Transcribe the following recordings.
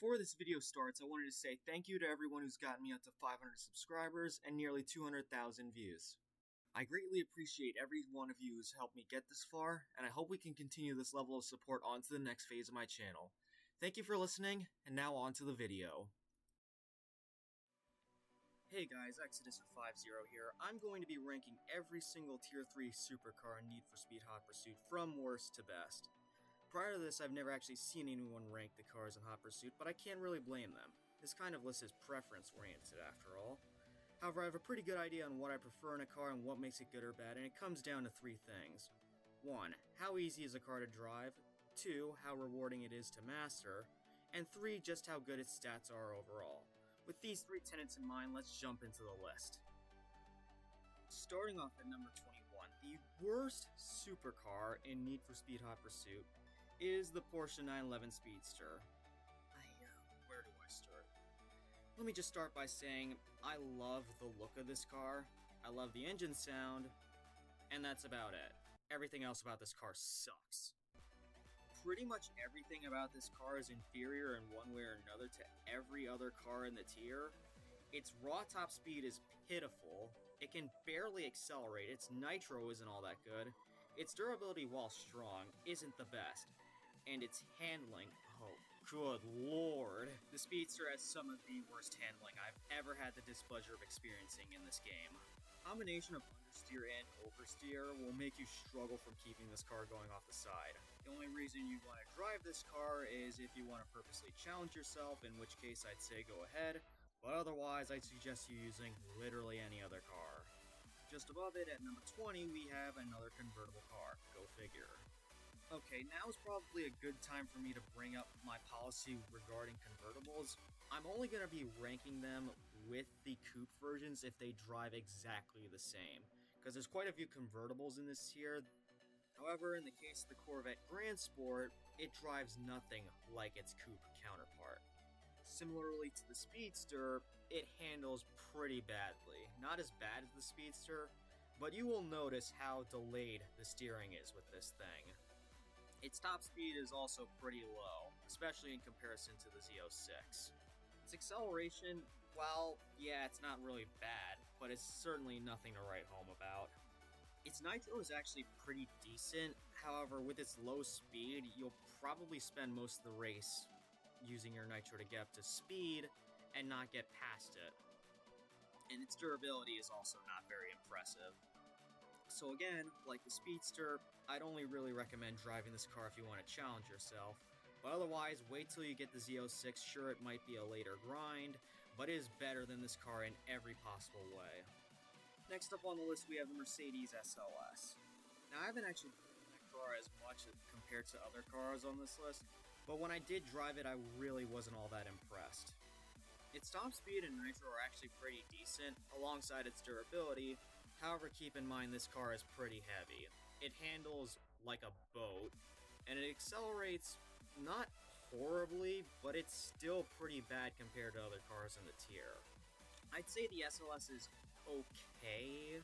Before this video starts, I wanted to say thank you to everyone who's gotten me up to 500 subscribers and nearly 200,000 views. I greatly appreciate every one of you who's helped me get this far, and I hope we can continue this level of support on to the next phase of my channel. Thank you for listening, and now on to the video. Hey guys, Exodus50 here. I'm going to be ranking every single Tier 3 supercar in Need for Speed Hot Pursuit from worst to best. Prior to this, I've never actually seen anyone rank the cars in Hot Pursuit, but I can't really blame them. This kind of list is preference-oriented after all. However, I have a pretty good idea on what I prefer in a car and what makes it good or bad, and it comes down to three things. 1. How easy is a car to drive? 2. How rewarding it is to master? And 3. Just how good its stats are overall. With these three tenets in mind, let's jump into the list. Starting off at number 21, the worst supercar in Need for Speed Hot Pursuit is the Porsche 911 Speedster. Where do I start? Let me just start by saying I love the look of this car, I love the engine sound, and that's about it. Everything else about this car sucks. Pretty much everything about this car is inferior in one way or another to every other car in the tier. Its raw top speed is pitiful, it can barely accelerate, its nitro isn't all that good, its durability while strong isn't the best, and its handling, oh good lord. The Speedster has some of the worst handling I've ever had the displeasure of experiencing in this game. A combination of understeer and oversteer will make you struggle from keeping this car going off the side. The only reason you want to drive this car is if you want to purposely challenge yourself, in which case I'd say go ahead, but otherwise I'd suggest you using literally any other car. Just above it, at number 20, we have another convertible car. Go figure. Okay, now is probably a good time for me to bring up my policy regarding convertibles. I'm only going to be ranking them with the coupe versions if they drive exactly the same, because there's quite a few convertibles in this tier. However, in the case of the Corvette Grand Sport, it drives nothing like its coupe counterpart. Similarly to the Speedster, it handles pretty badly. Not as bad as the Speedster, but you will notice how delayed the steering is with this thing. Its top speed is also pretty low, especially in comparison to the Z06. Its acceleration, well, yeah, it's not really bad, but it's certainly nothing to write home about. Its nitro is actually pretty decent, however, with its low speed, you'll probably spend most of the race using your nitro to get up to speed and not get past it. And its durability is also not very impressive. So again, like the Speedster, I'd only really recommend driving this car if you want to challenge yourself, but otherwise, wait till you get the Z06. Sure, it might be a later grind, but it is better than this car in every possible way. Next up on the list, we have the Mercedes SLS. Now, I haven't actually driven that car as much compared to other cars on this list, but when I did drive it, I really wasn't all that impressed. Its top speed and nitro are actually pretty decent, alongside its durability. However, keep in mind this car is pretty heavy. It handles like a boat, and it accelerates not horribly, but it's still pretty bad compared to other cars in the tier. I'd say the SLS is okay,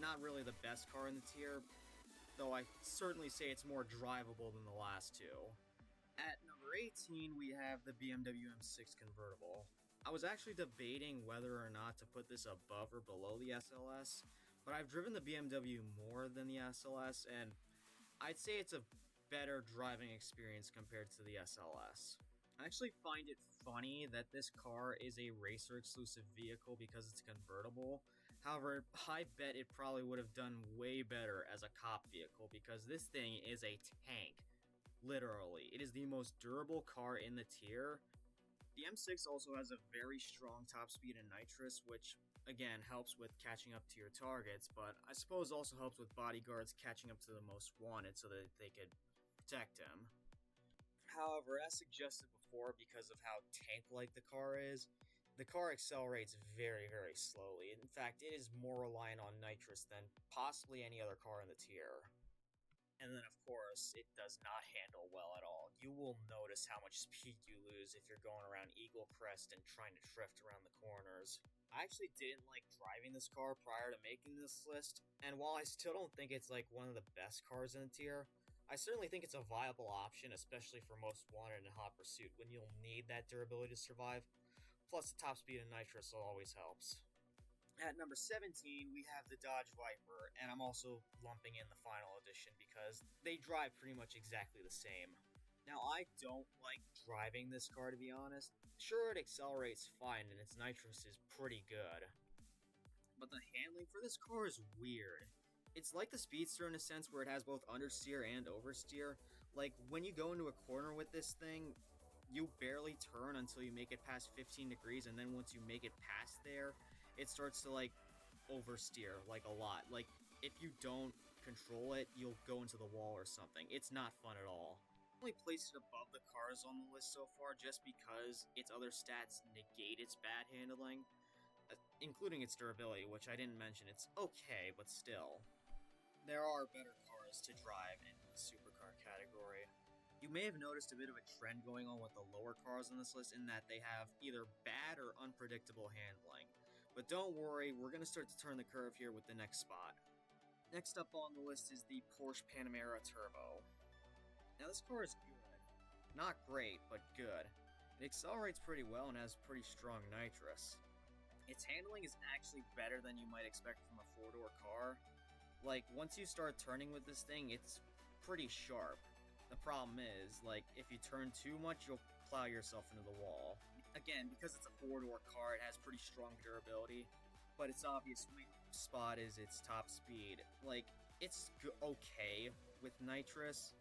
not really the best car in the tier, though I certainly say it's more drivable than the last two. At number 18, we have the BMW M6 convertible. I was actually debating whether or not to put this above or below the SLS, but I've driven the BMW more than the SLS, and I'd say it's a better driving experience compared to the SLS. I actually find it funny that this car is a racer-exclusive vehicle because it's convertible. However, I bet it probably would have done way better as a cop vehicle because this thing is a tank. Literally, it is the most durable car in the tier. The M6 also has a very strong top speed and nitrous, which again helps with catching up to your targets, but I suppose also helps with bodyguards catching up to the most wanted so that they could protect him. However, as suggested before, because of how tank-like the car is, the car accelerates very, very slowly. In fact, it is more reliant on nitrous than possibly any other car in the tier. And then, of course, it does not handle well at all. You will notice how much speed you lose if you're going around Eagle Crest and trying to drift around the corners. I actually didn't like driving this car prior to making this list, and while I still don't think it's like one of the best cars in the tier, I certainly think it's a viable option, especially for most wanted and hot pursuit when you'll need that durability to survive. Plus, the top speed and nitrous always helps. At number 17, we have the Dodge Viper, and I'm also lumping in the final edition because they drive pretty much exactly the same. Now, I don't like driving this car, to be honest. Sure, it accelerates fine, and its nitrous is pretty good. But the handling for this car is weird. It's like the Speedster in a sense where it has both understeer and oversteer. Like, when you go into a corner with this thing, you barely turn until you make it past 15 degrees, and then once you make it past there, it starts to, like, oversteer, like, a lot. Like, if you don't control it, you'll go into the wall or something. It's not fun at all. I only placed it above the cars on the list so far just because its other stats negate its bad handling, including its durability, which I didn't mention. It's okay, but still. There are better cars to drive in the supercar category. You may have noticed a bit of a trend going on with the lower cars on this list in that they have either bad or unpredictable handling. But don't worry, we're going to start to turn the curve here with the next spot. Next up on the list is the Porsche Panamera Turbo. Now this car is good. Not great, but good. It accelerates pretty well and has pretty strong nitrous. Its handling is actually better than you might expect from a four-door car. Like, once you start turning with this thing, it's pretty sharp. The problem is, like, if you turn too much, you'll plow yourself into the wall. Again, because it's a four-door car, it has pretty strong durability, but its obvious weak spot is its top speed. Like, it's okay with nitrous,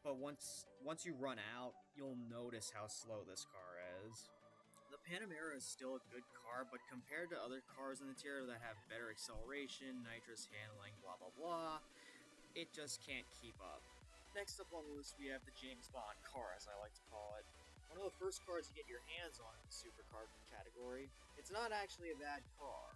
but once you run out, you'll notice how slow this car is. The Panamera is still a good car, but compared to other cars in the tier that have better acceleration, nitrous handling, blah blah blah, it just can't keep up. Next up on the list, we have the James Bond car, as I like to call it. One of the first cars you get your hands on in the supercar category. It's not actually a bad car.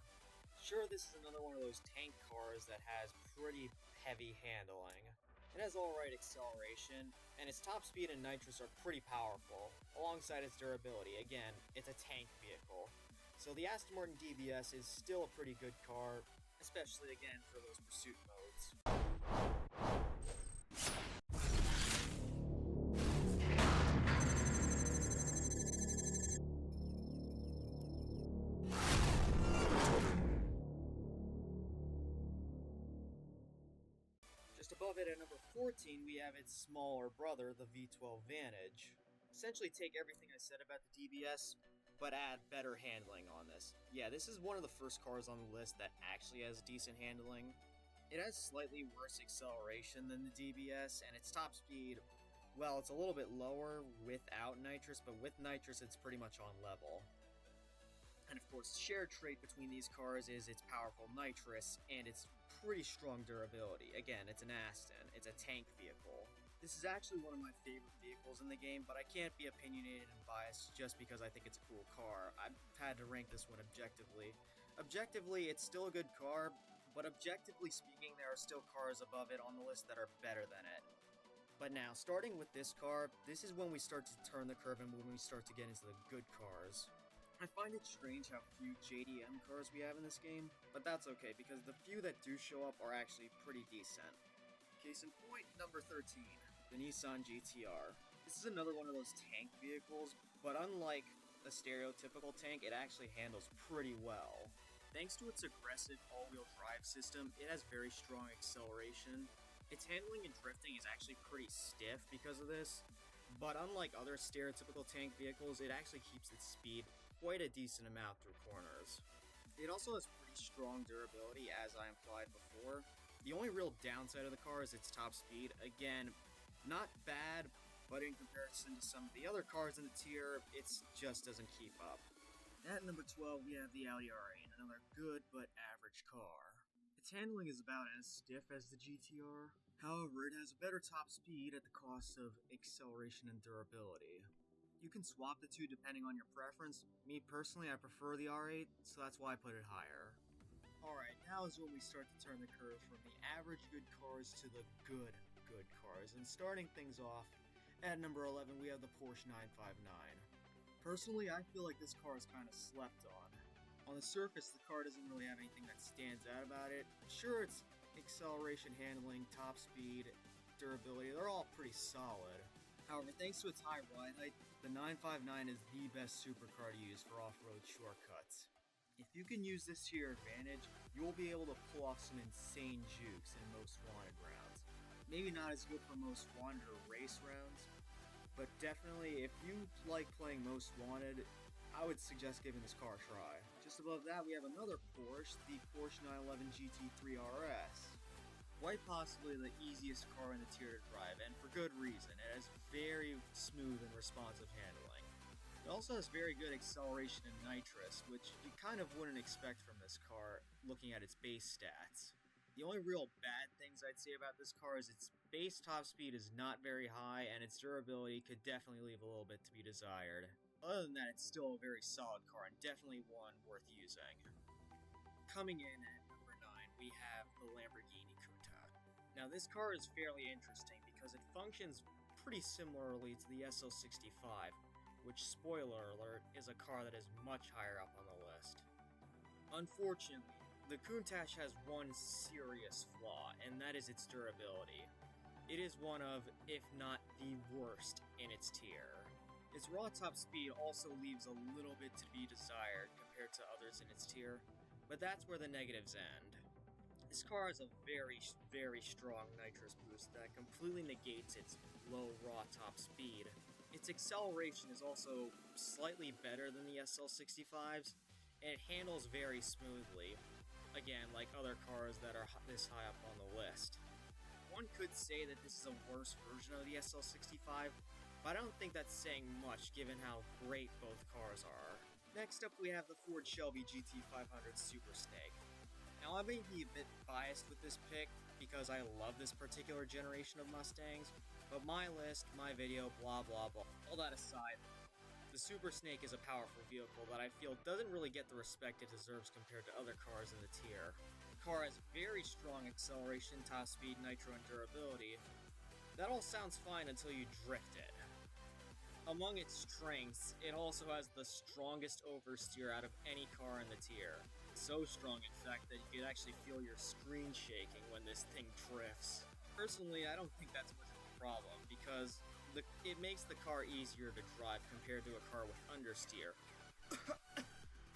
Sure, this is another one of those tank cars that has pretty heavy handling. It has alright acceleration, and its top speed and nitrous are pretty powerful, alongside its durability. Again, it's a tank vehicle. So the Aston Martin DBS is still a pretty good car, especially again for those pursuit modes. Just above it at number 14, we have its smaller brother, the V12 Vantage. Essentially take everything I said about the DBS, but add better handling on this. Yeah, this is one of the first cars on the list that actually has decent handling. It has slightly worse acceleration than the DBS, and its top speed, well, it's a little bit lower without nitrous, but with nitrous it's pretty much on level. And of course, the shared trait between these cars is its powerful nitrous and its pretty strong durability. Again, it's an Aston, it's a tank vehicle. This is actually one of my favorite vehicles in the game, but I can't be opinionated and biased just because I think it's a cool car. I've had to rank this one objectively. Objectively, it's still a good car, but objectively speaking, there are still cars above it on the list that are better than it. But now, starting with this car, this is when we start to turn the curve and when we start to get into the good cars. I find it strange how few JDM cars we have in this game, but that's okay because the few that do show up are actually pretty decent. Case in point, number 13, the Nissan GTR. This is another one of those tank vehicles, but unlike a stereotypical tank, it actually handles pretty well. Thanks to its aggressive all-wheel drive system, it has very strong acceleration. Its handling and drifting is actually pretty stiff because of this, but unlike other stereotypical tank vehicles, it actually keeps its speed quite a decent amount through corners. It also has pretty strong durability, as I implied before. The only real downside of the car is its top speed. Again, not bad, but in comparison to some of the other cars in the tier, it just doesn't keep up. At number 12, we have the Audi R8, another good but average car. Its handling is about as stiff as the GTR. However, it has a better top speed at the cost of acceleration and durability. You can swap the two depending on your preference. Me personally, I prefer the R8, so that's why I put it higher. Alright, now is when we start to turn the curve from the average good cars to the good cars. And starting things off, at number 11 we have the Porsche 959. Personally, I feel like this car is kind of slept on. On the surface, the car doesn't really have anything that stands out about it. Sure, its acceleration handling, top speed, durability, they're all pretty solid. However, thanks to its high ride height, the 959 is the best supercar to use for off-road shortcuts. If you can use this to your advantage, you'll be able to pull off some insane jukes in most wanted rounds. Maybe not as good for most wanted or race rounds, but definitely if you like playing most wanted, I would suggest giving this car a try. Just above that, we have another Porsche, the Porsche 911 GT3 RS. Quite possibly the easiest car in the tier to drive, and for good reason. It has very smooth and responsive handling. It also has very good acceleration and nitrous, which you kind of wouldn't expect from this car, looking at its base stats. The only real bad things I'd say about this car is its base top speed is not very high, and its durability could definitely leave a little bit to be desired. Other than that, it's still a very solid car, and definitely one worth using. Coming in at number 9, we have the Lamborghini Countach. Now this car is fairly interesting because it functions pretty similarly to the SL65, which, spoiler alert, is a car that is much higher up on the list. Unfortunately, the Countach has one serious flaw, and that is its durability. It is one of, if not the worst, in its tier. Its raw top speed also leaves a little bit to be desired compared to others in its tier, but that's where the negatives end. This car has a very, very strong nitrous boost that completely negates its low raw top speed. Its acceleration is also slightly better than the SL65's, and it handles very smoothly. Again, like other cars that are this high up on the list. One could say that this is a worse version of the SL65, but I don't think that's saying much given how great both cars are. Next up we have the Ford Shelby GT500 Super Snake. Now I may be a bit biased with this pick because I love this particular generation of Mustangs, but my list, my video, blah blah blah. All that aside, the Super Snake is a powerful vehicle that I feel doesn't really get the respect it deserves compared to other cars in the tier. The car has very strong acceleration, top speed, nitro, and durability. That all sounds fine until you drift it. Among its strengths, it also has the strongest oversteer out of any car in the tier. So strong, in fact, that you could actually feel your screen shaking when this thing drifts. Personally, I don't think that's much of a problem, because it makes the car easier to drive compared to a car with understeer.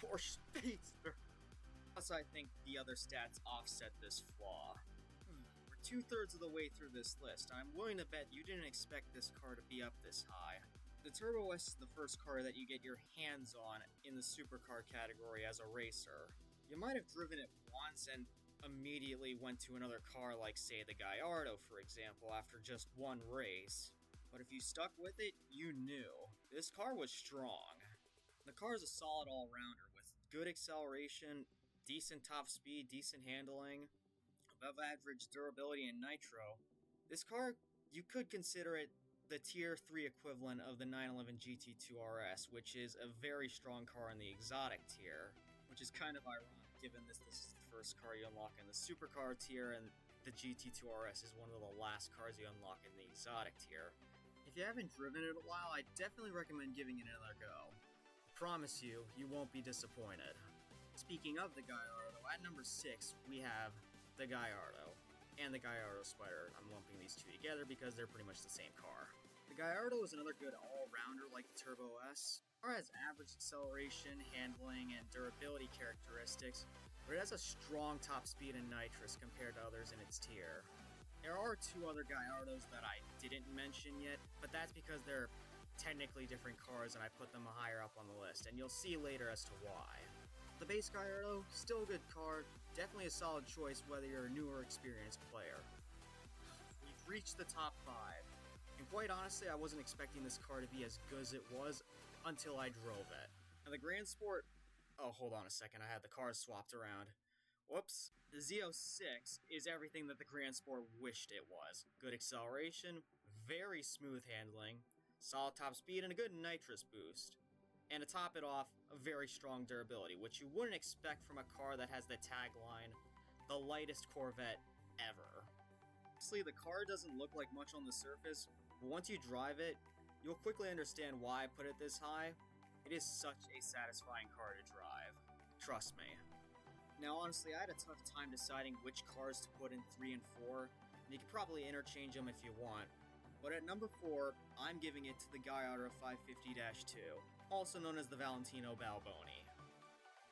Poor Speedster! Plus, I think the other stats offset this flaw. We're 2/3 of the way through this list. I'm willing to bet you didn't expect this car to be up this high. The Turbo S is the first car that you get your hands on in the supercar category as a racer. You might have driven it once and immediately went to another car like, say, the Gallardo, for example, after just one race. But if you stuck with it, you knew. This car was strong. The car is a solid all-rounder with good acceleration, decent top speed, decent handling, above average durability and nitro. This car, you could consider it the tier 3 equivalent of the 911 GT2 RS, which is a very strong car in the exotic tier, which is kind of ironic given this is the first car you unlock in the supercar tier, and the GT2 RS is one of the last cars you unlock in the exotic tier. If you haven't driven it in a while, I definitely recommend giving it another go. I promise you, you won't be disappointed. Speaking of the Gallardo, at number 6, we have the Gallardo and the Gallardo Spider. I'm lumping these two together because they're pretty much the same car. The Gallardo is another good all-rounder like the Turbo S. The car has average acceleration, handling, and durability characteristics, but it has a strong top speed and nitrous compared to others in its tier. There are 2 other Gallardos that I didn't mention yet, but that's because they're technically different cars and I put them higher up on the list, and you'll see later as to why. The base Gallardo, still a good car, definitely a solid choice whether you're a new or experienced player. We've reached the top 5, and quite honestly I wasn't expecting this car to be as good as it was until I drove it. Now the Grand Sport, oh hold on a second, I had the cars swapped around. Whoops. The Z06 is everything that the Grand Sport wished it was. Good acceleration, very smooth handling, solid top speed, and a good nitrous boost. And to top it off, a very strong durability, which you wouldn't expect from a car that has the tagline, the lightest Corvette ever. Honestly, the car doesn't look like much on the surface, but once you drive it, you'll quickly understand why I put it this high. It is such a satisfying car to drive. Trust me. Now honestly, I had a tough time deciding which cars to put in 3 and 4, You could probably interchange them if you want, but at number 4, I'm giving it to the Gallardo 550-2, also known as the Valentino Balboni.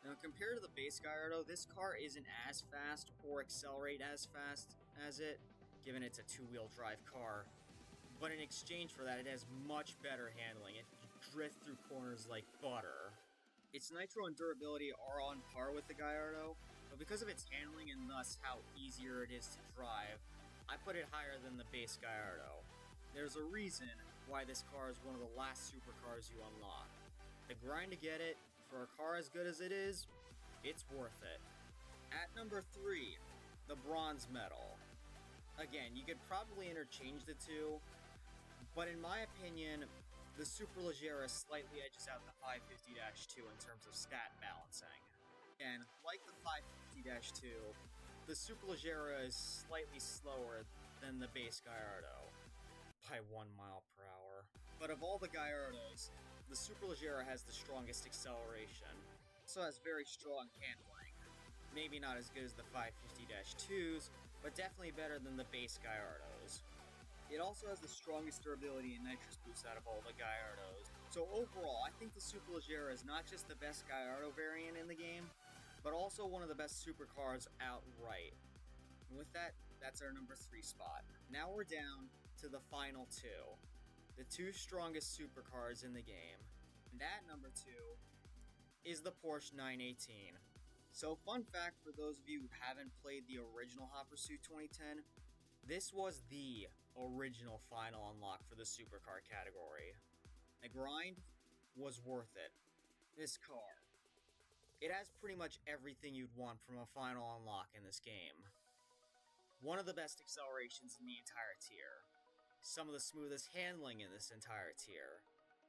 Now, compared to the base Gallardo, this car isn't as fast or accelerate as fast as it, given it's a two-wheel drive car, but in exchange for that, it has much better handling. It can drift through corners like butter. Its nitro and durability are on par with the Gallardo, but because of its handling and thus how easier it is to drive, I put it higher than the base Gallardo. There's a reason why this car is one of the last supercars you unlock. The grind to get it, for a car as good as it is, it's worth it. At number 3, the bronze medal. Again, you could probably interchange the two, but in my opinion, the Superleggera slightly edges out the 550-2 in terms of stat balancing. And like the 550-2, the Superleggera is slightly slower than the base Gallardo by 1 mile per hour. But of all the Gallardos, the Superleggera has the strongest acceleration. It also has very strong handling. Maybe not as good as the 550-2s, but definitely better than the base Gallardos. It also has the strongest durability and nitrous boost out of all the Gallardos. So overall, I think the Superleggera is not just the best Gallardo variant in the game, but also one of the best supercars outright. And with that, that's our number 3 spot. Now we're down to the final 2. The 2 strongest supercars in the game. And at number 2 is the Porsche 918. So fun fact for those of you who haven't played the original Hot Pursuit 2010, this was the original final unlock for the supercar category. The grind was worth it. This car, it has pretty much everything you'd want from a final unlock in this game. One of the best accelerations in the entire tier. Some of the smoothest handling in this entire tier.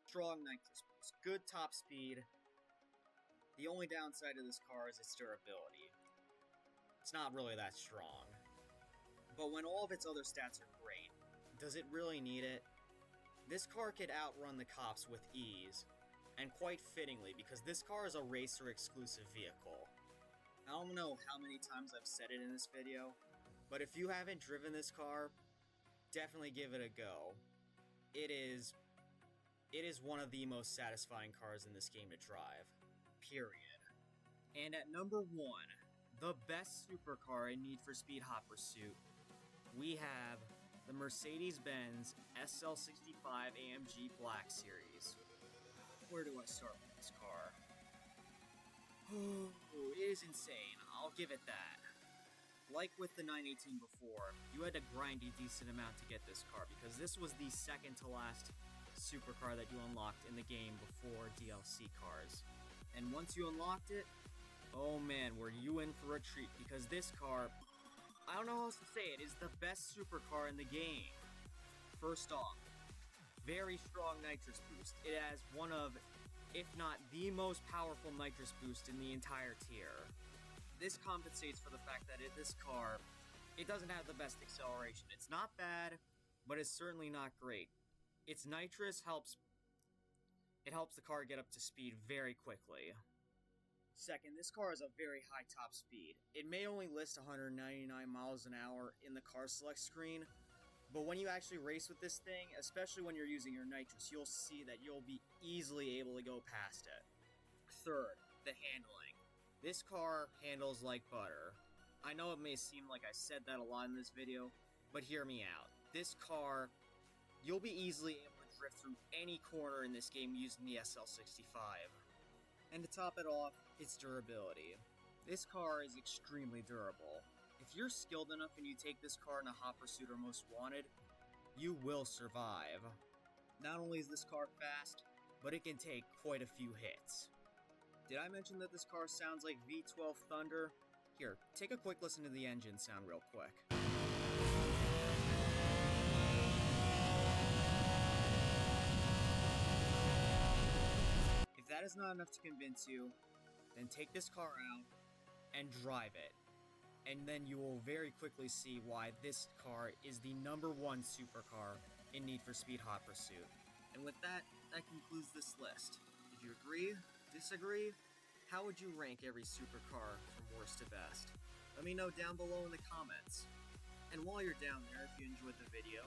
Strong nitrous boost, good top speed. The only downside of this car is its durability. It's not really that strong. But when all of its other stats are great, does it really need it? This car could outrun the cops with ease, and quite fittingly because this car is a racer exclusive vehicle. I don't know how many times I've said it in this video, but if you haven't driven this car, definitely give it a go. It is one of the most satisfying cars in this game to drive. Period. And at number 1, the best supercar in Need for Speed Hot Pursuit, we have the Mercedes-Benz SL65 AMG Black Series. Where do I start with this car? Oh, it is insane, I'll give it that. Like with the 918 before, you had to grind a decent amount to get this car because this was the second to last supercar that you unlocked in the game before DLC cars. And once you unlocked it, oh man, were you in for a treat because this car, I don't know how else to say it, is the best supercar in the game. First off, very strong nitrous boost. It has one of, if not the most powerful nitrous boost in the entire tier. This compensates for the fact that this car, it doesn't have the best acceleration. It's not bad, but it's certainly not great. Its nitrous helps the car get up to speed very quickly. Second, this car has a very high top speed. It may only list 199 miles an hour in the car select screen, but when you actually race with this thing, especially when you're using your nitrous, you'll see that you'll be easily able to go past it. Third, the handling. This car handles like butter. I know it may seem like I said that a lot in this video, but hear me out. This car, you'll be easily able to drift through any corner in this game using the SL65. And to top it off, its durability. This car is extremely durable. If you're skilled enough and you take this car in a Hot Pursuit or Most Wanted, you will survive. Not only is this car fast, but it can take quite a few hits. Did I mention that this car sounds like V12 Thunder? Here, take a quick listen to the engine sound real quick. If that is not enough to convince you, then take this car out and drive it. And then you will very quickly see why this car is the number 1 supercar in Need for Speed Hot Pursuit. And with that, that concludes this list. Did you agree? Disagree? How would you rank every supercar from worst to best? Let me know down below in the comments. And while you're down there, if you enjoyed the video,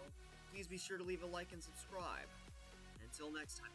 please be sure to leave a like and subscribe. And until next time.